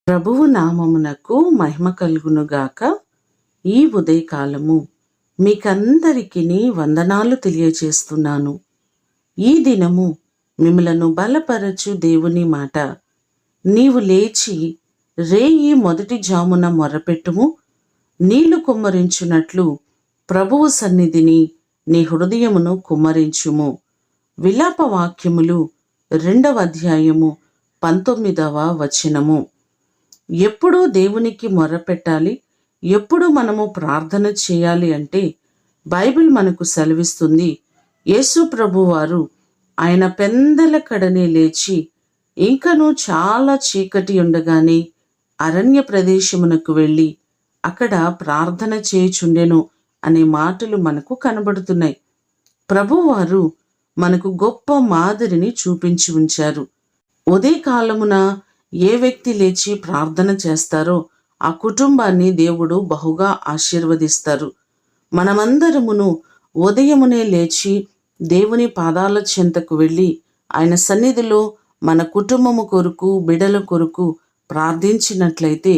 ప్రభువు నామమునకు మహిమ కలుగునుగాక. ఈ ఉదయకాలము మీకందరికీ వందనాలు తెలియజేస్తున్నాను. ఈ దినము మిమ్మలను బలపరచు దేవుని మాట. నీవు లేచి రేయి మొదటి జామున మొర్రపెట్టుము, నీళ్లు కుమ్మరించున్నట్లు ప్రభువు సన్నిధిని నీ హృదయమును కుమ్మరించుము. విలాప వాక్యములు 2వ అధ్యాయము 19వ వచనము. ఎప్పుడు దేవునికి మొర్రపెట్టాలి, ఎప్పుడు మనము ప్రార్థన చేయాలి అంటే బైబిల్ మనకు సెలవిస్తుంది. యేసు ప్రభువారు ఆయన పెందల కడనే లేచి ఇంకనూ చాలా చీకటి ఉండగానే అరణ్య ప్రదేశమునకు వెళ్ళి అక్కడ ప్రార్థన చేయుచుండెను అనే మాటలు మనకు కనబడుతున్నాయి. ప్రభువారు మనకు గొప్ప మాదిరిని చూపించి ఉంచారు. ఉదయకాలమున ఏ వ్యక్తి లేచి ప్రార్థన చేస్తారో ఆ కుటుంబాన్ని దేవుడు బహుగా ఆశీర్వదిస్తారు. మనమందరమును ఉదయమునే లేచి దేవుని పాదాల చెంతకు వెళ్ళి ఆయన సన్నిధిలో మన కుటుంబము కొరకు, బిడల కొరకు ప్రార్థించినట్లయితే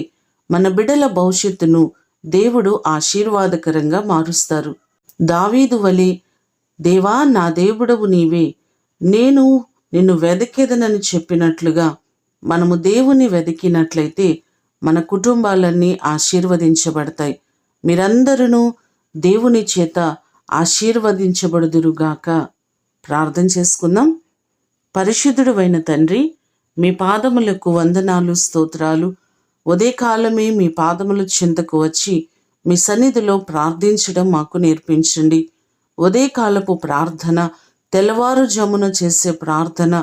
మన బిడల భవిష్యత్తును దేవుడు ఆశీర్వాదకరంగా మారుస్తారు. దావీదు వలె, దేవా నా దేవుడవు నీవే, నేను నిన్ను వెదకెదనని చెప్పినట్లుగా మనము దేవుని వెతికినట్లయితే మన కుటుంబాలన్నీ ఆశీర్వదించబడతాయి. మీరందరూ దేవుని చేత ఆశీర్వదించబడుదురుగాక. ప్రార్థన చేసుకుందాం. పరిశుద్ధుడైన తండ్రి, మీ పాదములకు వందనాలు, స్తోత్రాలు. ఉదయకాలమే మీ పాదముల చెంతకు వచ్చి మీ సన్నిధిలో ప్రార్థించడం మాకు నేర్పించండి. ఉదయకాలపు ప్రార్థన, తెల్లవారుజామున చేసే ప్రార్థన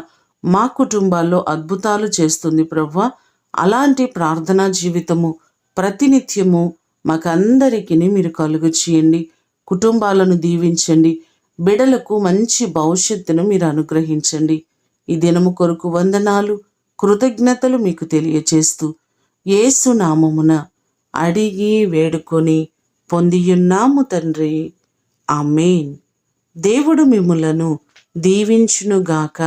మా కుటుంబాల్లో అద్భుతాలు చేస్తుంది ప్రభువా. అలాంటి ప్రార్థనా జీవితము ప్రతినిత్యము మాకందరికీ మీరు కలుగు చేయండి. కుటుంబాలను దీవించండి. బిడలకు మంచి భవిష్యత్తును మీరు అనుగ్రహించండి. ఈ దినము కొరకు వందనాలు, కృతజ్ఞతలు మీకు తెలియచేస్తూ యేసు నామమున అడిగి వేడుకొని పొందియున్నాము తండ్రి. ఆమేన్. దేవుడు మిమ్ములను దీవించునుగాక.